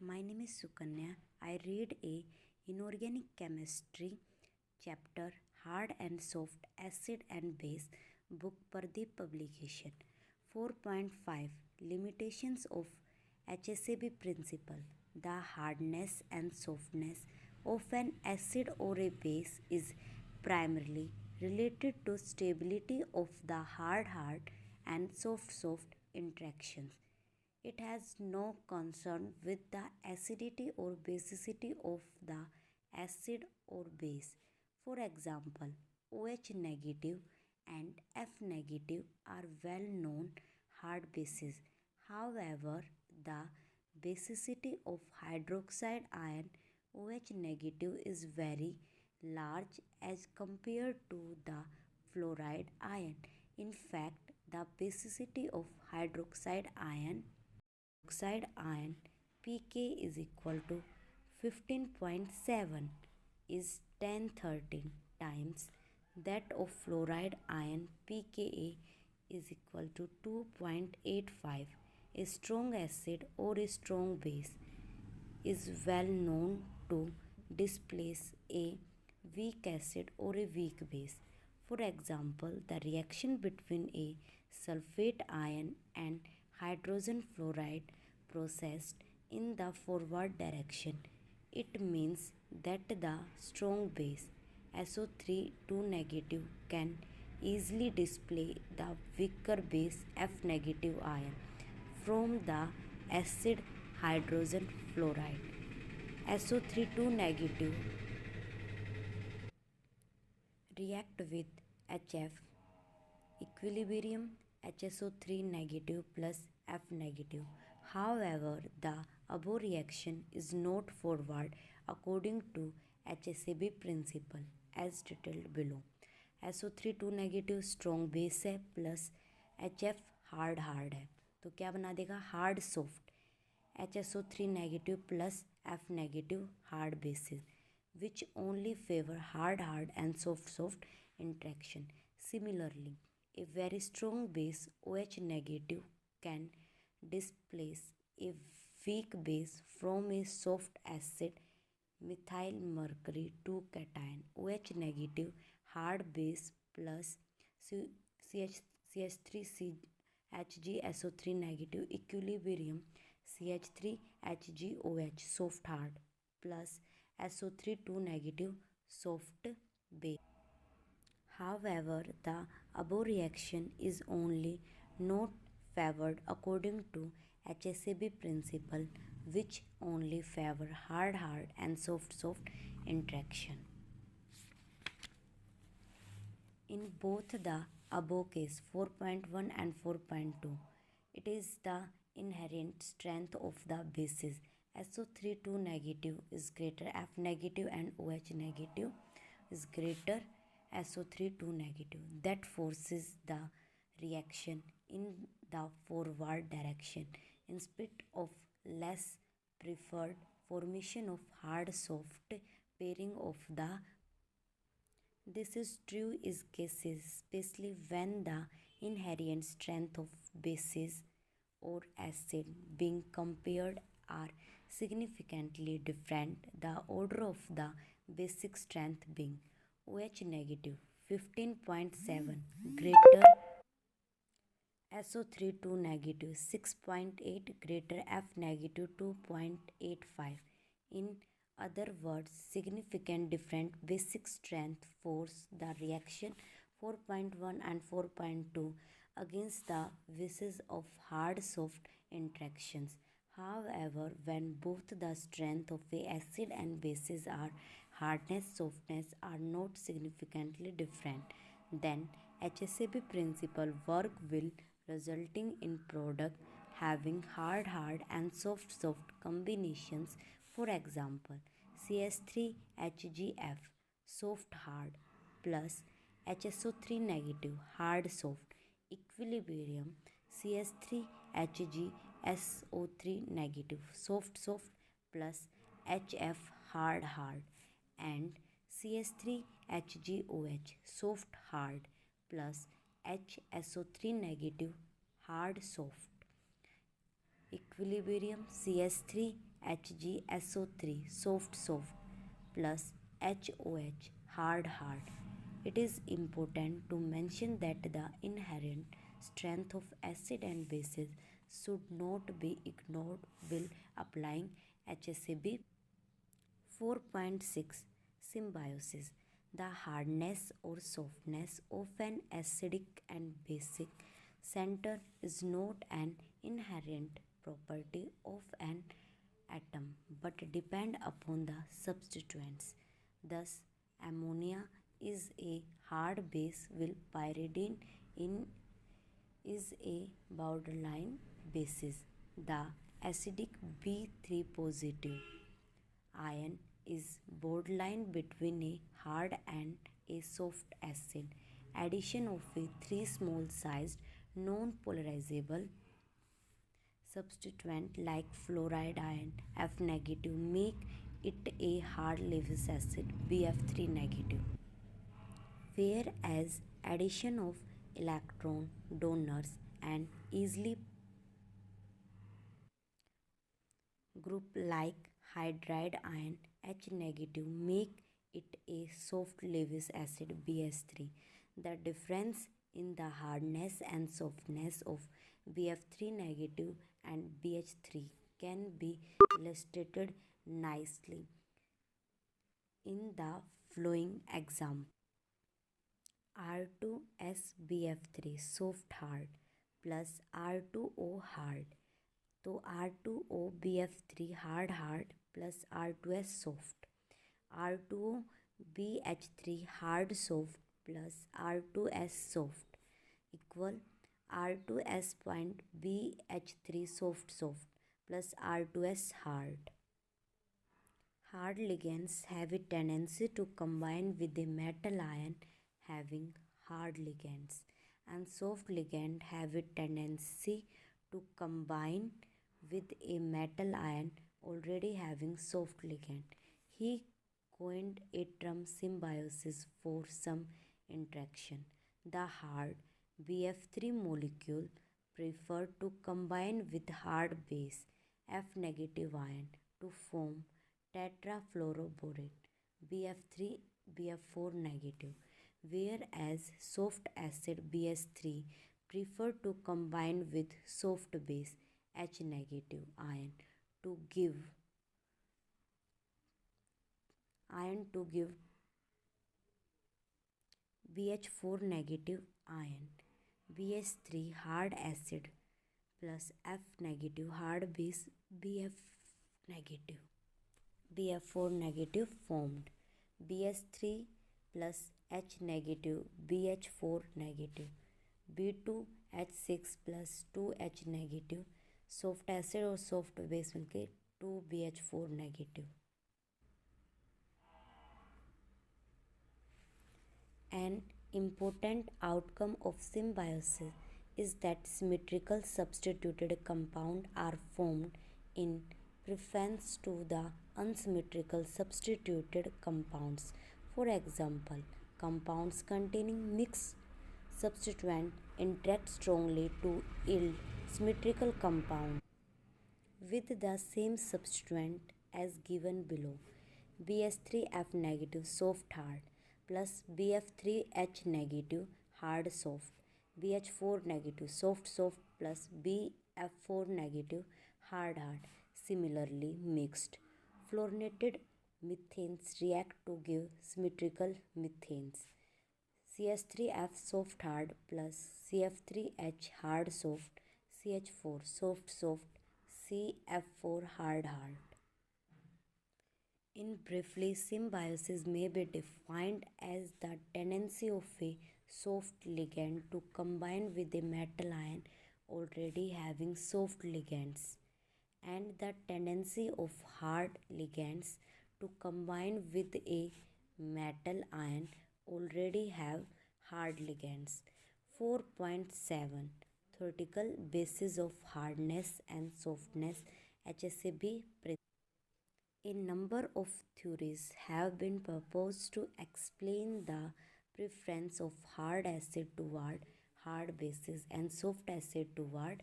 My name is Sukanya. I read a Inorganic Chemistry chapter Hard and Soft Acid and Base book Pradeep publication. 4.5 Limitations of HSAB principle. The hardness and softness of an acid or a base is primarily related to stability of the hard and soft interactions. It has no concern with the acidity or basicity of the acid or base. For example, OH negative and F negative are well known hard bases. However, the basicity of hydroxide ion OH negative is very large as compared to the fluoride ion. In fact, the basicity of hydroxide ion pK is equal to 15.7 is 1013 times that of fluoride ion pKa is equal to 2.85. A strong acid or a strong base is well known to displace a weak acid or a weak base. For example, the reaction between a sulfate ion and hydrogen fluoride processed in the forward direction. It means that the strong base SO3 2 negative can easily displace the weaker base F negative ion from the acid hydrogen fluoride. SO3 2 negative react with HF equilibrium HSO3 negative plus F negative. However, the above reaction is not forward according to HSAB principle as detailed below. SO3 2 negative strong base है plus HF hard है तो क्या बना देगा hard soft. HSO3 negative plus F negative hard bases which only favor hard and soft interaction. Similarly, a very strong base OH negative can displace a weak base from a soft acid methyl mercury 2 cation OH negative hard base plus CH3HgSO3 negative equilibrium CH3HgOH soft hard plus SO3 2 negative soft base. However, the above reaction is only not favored according to HSAB principle which only favor hard and soft interaction. In both the above case 4.1 and 4.2, it is the inherent strength of the bases SO3 2 negative is greater F negative and OH negative is greater SO3 2 negative that forces the reaction in the forward direction instead of less preferred formation of hard soft pairing of the. This is true in cases especially when the inherent strength of bases or acid being compared are significantly different, the order of the basic strength being OH negative 15.7 greater SO3 2 negative 6.8 greater F negative 2.85. In other words, significant different basic strength force the reaction 4.1 and 4.2 against the basis of hard soft interactions. However, when both the strength of the acid and bases are hardness softness are not significantly different, then HSAB principle work will resulting in product having hard and soft combinations. For example, CH3HgF soft hard plus HSO3 negative hard soft equilibrium CH3HgSO3 negative soft plus HF hard and CH3HgOH soft hard plus HSO3 negative hard soft equilibrium CH3 HgSO3 soft plus HOH hard. It is important to mention that the inherent strength of acid and bases should not be ignored while applying HSAB. 4.6 Symbiosis. The hardness or softness of an acidic and basic center is not an inherent property of an atom but depend upon the substituents. Thus, ammonia is a hard base while pyridine in is a borderline basis. The acidic B3 positive ion is borderline between a hard and a soft acid. Addition of a 3 small sized non-polarizable substituent like fluoride ion F negative make it a hard Lewis acid BF3 negative. Whereas addition of electron donors and easily group like hydride ion H negative make it a soft Lewis acid BS3. The difference in the hardness and softness of BF3 negative and BH3 can be illustrated nicely in the following example. R2SBF3 soft hard plus R2O hard. So R2O BF3 hard plus R2S soft. R2O BH3 hard soft plus R2S soft equal R2S point BH3 soft plus R2S hard. Hard ligands have a tendency to combine with a metal ion having hard ligands, and soft ligand have a tendency to combine with a metal ion already having soft ligand. He coined a term symbiosis for some interaction. The hard BF3 molecule prefer to combine with hard base F negative ion to form tetrafluoroborate BF3 BF4 negative, whereas soft acid BS3 prefer to combine with soft base H negative ion to give BH4 negative ion. BH3 hard acid plus F negative hard base BF negative. BF4 negative formed. BH3 plus H negative BH4 negative. B2H6 plus 2H negative. Soft acid और soft base मिलके 2BH4 negative. An important outcome of symbiosis is that symmetrical substituted compounds are formed in preference to the unsymmetrical substituted compounds. For example, compounds containing mixed substituent interact strongly to yield symmetrical compound with the same substituent as given below. BH3F negative soft hard plus BF3H negative hard soft. BH4 negative soft plus BF4 negative hard. Similarly mixed fluorinated methanes react to give symmetrical methanes. CH3F soft hard plus CF3H hard soft, CH4 soft, CF4 hard. In briefly, symbiosis may be defined as the tendency of a soft ligand to combine with a metal ion already having soft ligands, and the tendency of hard ligands to combine with a metal ion already have hard ligands. 4.7 Theoretical basis of hardness and softness HSAB. A number of theories have been proposed to explain the preference of hard acid toward hard bases and soft acid toward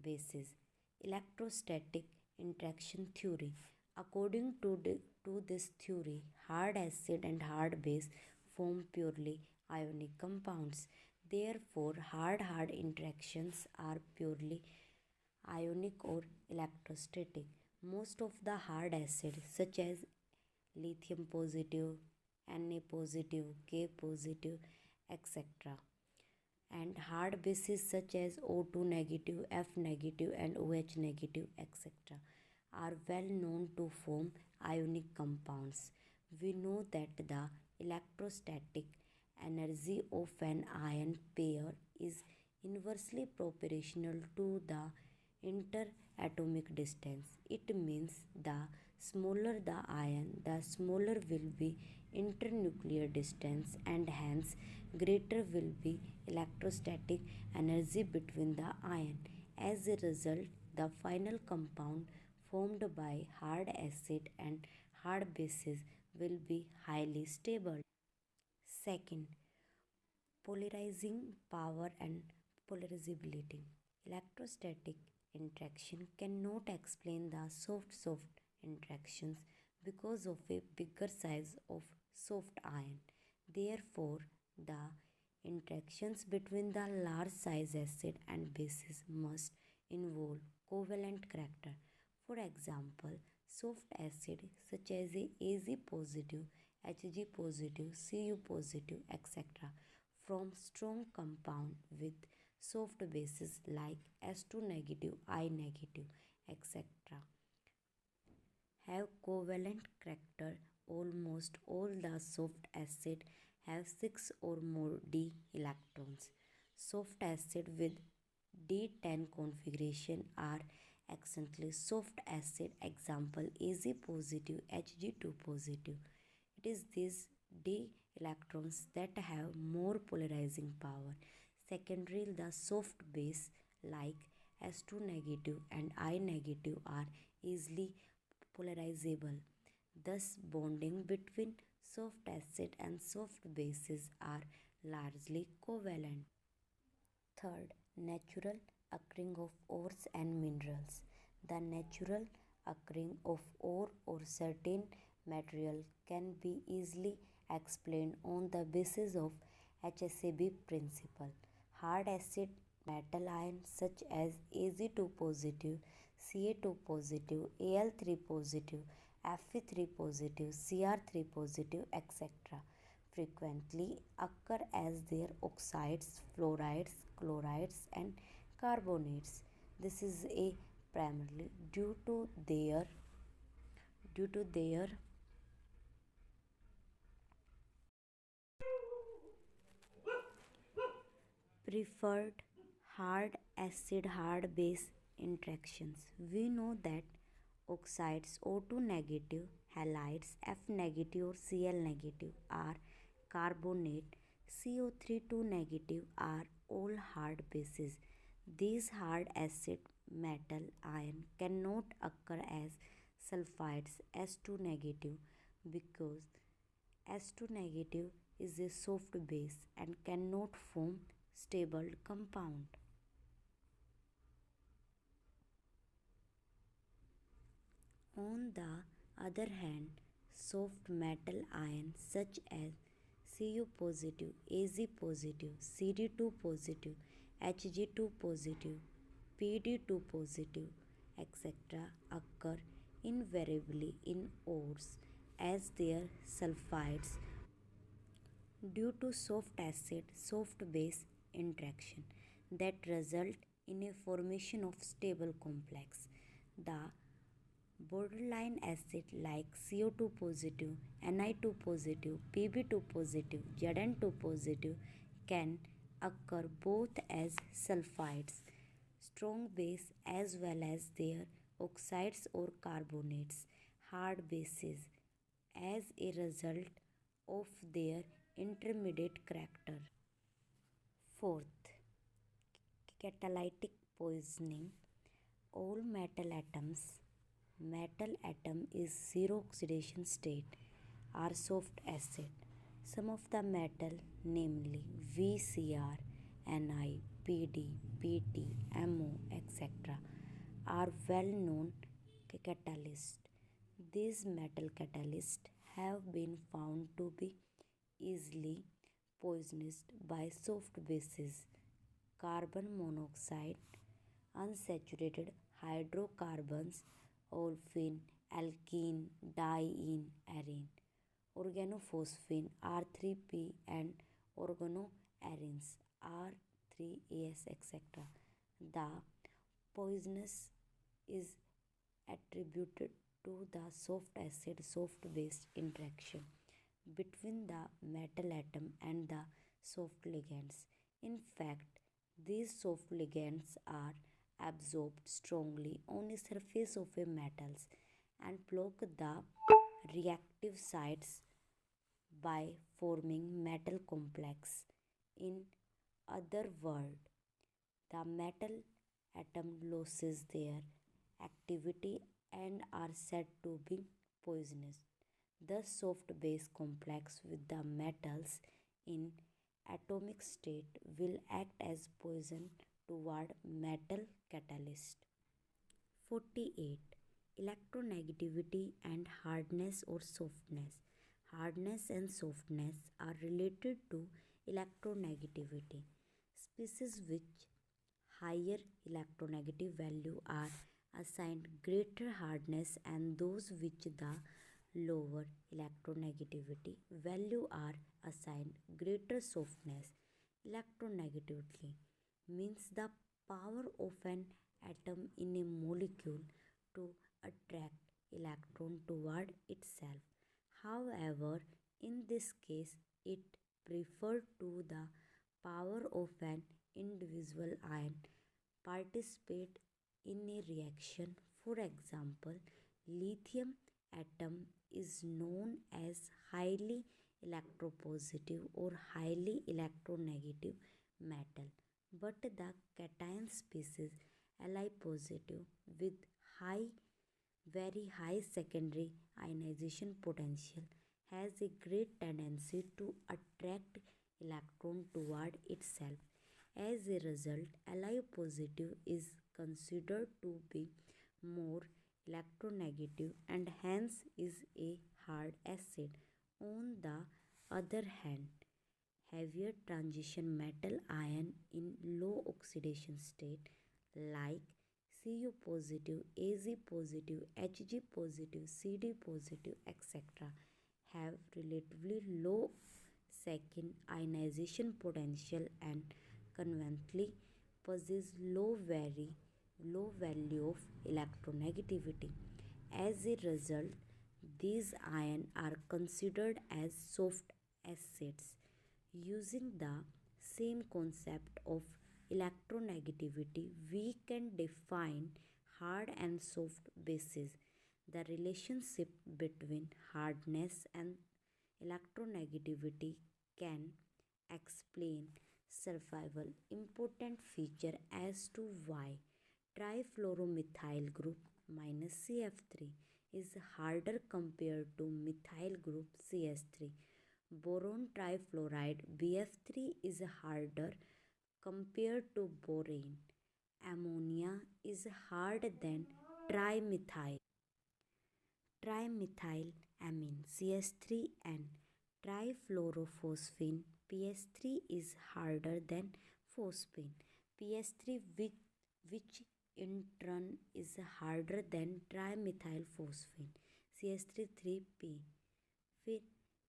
bases. Electrostatic interaction theory. According to this theory, hard acid and hard base form purely ionic compounds. Therefore, hard interactions are purely ionic or electrostatic. Most of the hard acids, such as lithium positive, Na positive, K positive, etc., and hard bases such as O2 negative, F negative, and OH negative, etc., are well known to form ionic compounds. We know that the electrostatic energy of an ion pair is inversely proportional to the interatomic distance. It means the smaller the ion, the smaller will be internuclear distance, and hence greater will be electrostatic energy between the ion. As a result, the final compound formed by hard acid and hard bases will be highly stable. Second, polarizing power and polarizability. Electrostatic interaction cannot explain the soft interactions because of a bigger size of soft ion. Therefore, the interactions between the large size acid and bases must involve covalent character. For example, soft acid such as Az positive, Hg positive, Cu positive, etc., from strong compound with soft bases like S2 negative, I negative, etc., have covalent character. Almost all the soft acid have 6 or more d electrons. Soft acid with d10 configuration are excellently soft acid. Example, Az positive, Hg2 positive. It is these d electrons that have more polarizing power. Secondary, the soft base like S2 negative and I negative are easily polarizable. Thus, bonding between soft acid and soft bases are largely covalent. Third, natural occurring of ores and minerals. The natural occurring of ore or certain material can be easily explained on the basis of HSAB principle. Hard acid metal ions such as Ag2 positive, Ca2 positive, Al3 positive, Fe3 positive, Cr3 positive, etc., frequently occur as their oxides, fluorides, chlorides, and carbonates. This is a primarily due to their preferred hard acid hard base interactions. We know that oxides O2 negative, halides F negative or Cl negative are carbonate, CO3 2 negative are all hard bases. These hard acid metal ion cannot occur as sulfides S2 negative because S2 negative is a soft base and cannot form stable compound. On the other hand, soft metal ions such as Cu positive, Az positive, Cd2 positive, Hg2 positive, Pd2 positive, etc., occur invariably in ores as their sulfides due to soft acid soft base interaction that result in a formation of stable complex. The borderline acid like CO2 positive, Ni2 positive, Pb2 positive, Zn2 positive can occur both as sulfides, strong base, as well as their oxides or carbonates, hard bases, as a result of their intermediate character. Fourth, catalytic poisoning. All metal atom is zero oxidation state, are soft acid. Some of the metal, namely VCr, Ni, Pd, Pt, Mo, etc., are well known catalysts. These metal catalysts have been found to be easily poisonous by soft bases, carbon monoxide, unsaturated hydrocarbons, olefin, alkene, diene, arene, organophosphine R3P, and organoarenes R3AS, etc. The poisonous is attributed to the soft acid soft base interaction between the metal atom and the soft ligands. In fact, these soft ligands are absorbed strongly on the surface of a metals and block the reactive sites by forming metal complex. In other words, the metal atom loses their activity and are said to be poisonous. The soft base complex with the metals in atomic state will act as poison toward metal catalyst. 48. Electronegativity and hardness or softness. Hardness and softness are related to electronegativity. Species which higher electronegative value are assigned greater hardness and those which the lower electronegativity value are assigned greater softness. Electronegativity means the power of an atom in a molecule to attract electron toward itself. However, in this case, it referred to the power of an individual ion participate in a reaction. For example, lithium atom is known as highly electropositive or highly electronegative metal, but the cation species Li positive with high very high secondary ionization potential has a great tendency to attract electron toward itself. As a result, Li positive is considered to be more electronegative and hence is a hard acid. On the other hand, heavier transition metal ion in low oxidation state like Cu positive, Ag positive, Hg positive, Cd positive, etc. have relatively low second ionization potential and conversely possess low value of electronegativity. As a result, these ions are considered as soft acids. Using the same concept of electronegativity, we can define hard and soft bases. The relationship between hardness and electronegativity can explain survival important feature as to why trifluoromethyl group minus CF3 is harder compared to methyl group CS3. Boron trifluoride BF3 is harder compared to borane. Ammonia is harder than trimethyl trimethylamine CS3 and trifluorophosphine PS3 is harder than phosphine PS3 which in turn is harder than trimethylphosphine CS3-3P. फिर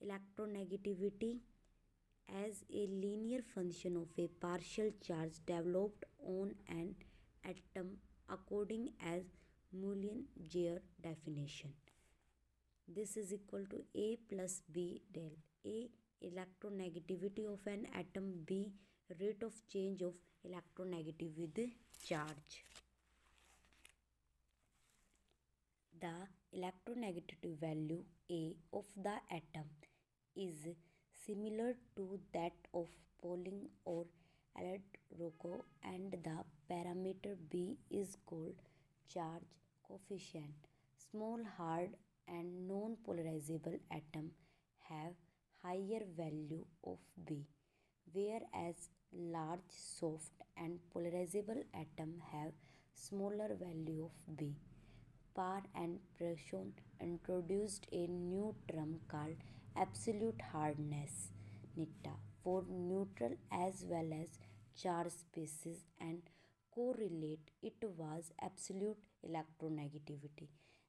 electronegativity as a linear function of a partial charge developed on an atom according as Mullen-Jahr definition. This is equal to A plus B del A electronegativity of an atom, B rate of change of electronegativity with charge. The electronegativity value A of the atom is similar to that of Pauling or Aleut-Rocco and the parameter B is called charge coefficient. Small hard and non-polarizable atom have higher value of B, whereas large soft and polarizable atom have smaller value of B. Parr and Preston introduced a new term called absolute hardness nita for neutral as well as charged species and correlate it was absolute electronegativity.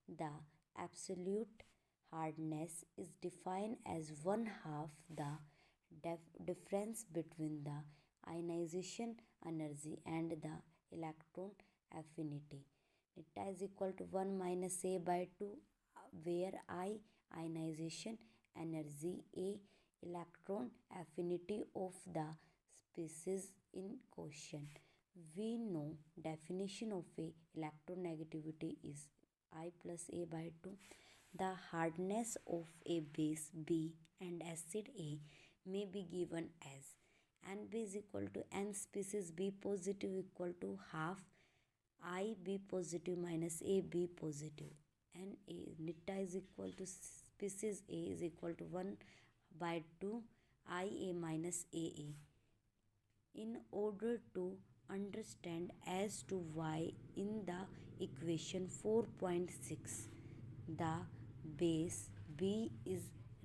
The absolute hardness is defined as one half the difference between the ionization energy and the electron affinity. Eta is equal to 1 minus A by 2, where I ionization energy, A electron affinity of the species in question. We know definition of a electronegativity is I plus A by 2. The hardness of a base B and acid A may be given as Nb is equal to N species B positive equal to half I B positive minus A B positive, and A nita is equal to species A is equal to 1 by 2 I A minus A A. In order to understand as to why in the equation 4.6 the base B is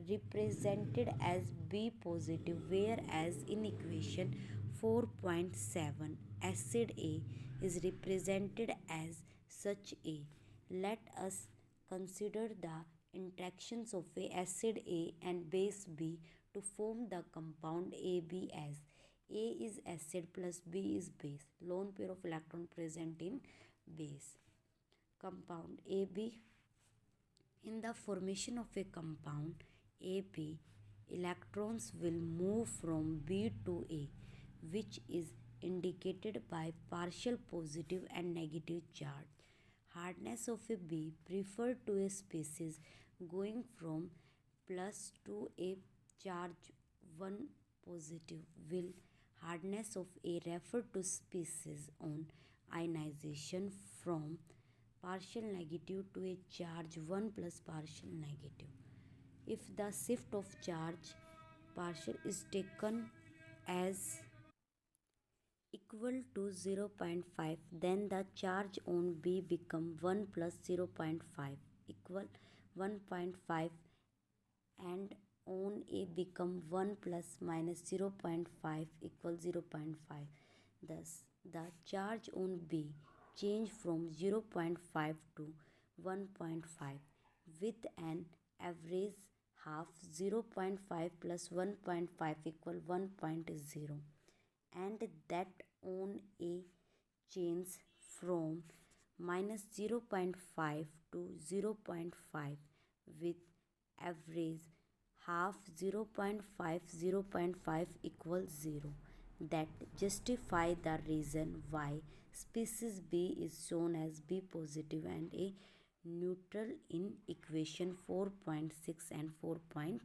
represented as B positive, whereas in equation 4.7 acid A is represented as such A. Let us consider the interactions of a acid A and base B to form the compound AB as A is acid plus B is base. Lone pair of electron present in base. Compound AB. In the formation of a compound AB, electrons will move from B to A, which is indicated by partial positive and negative charge. Hardness of a B referred to a species going from plus to a charge 1 positive, will hardness of A referred to species on ionization from partial negative to a charge 1 plus partial negative. If the shift of charge partial is taken as equal to 0.5, then the charge on B become 1 plus 0.5 equal 1.5, and on A become 1 plus minus 0.5 equal 0.5. Thus, the charge on B change from 0.5 to 1.5 with an average half. 0.5 plus 1.5 equal 1.0, and that on A change from minus 0.5 to 0.5 with average half. 0.5 0.5 equals 0. That justify the reason why species B is shown as B positive and A neutral in equation 4.6 and 4.7.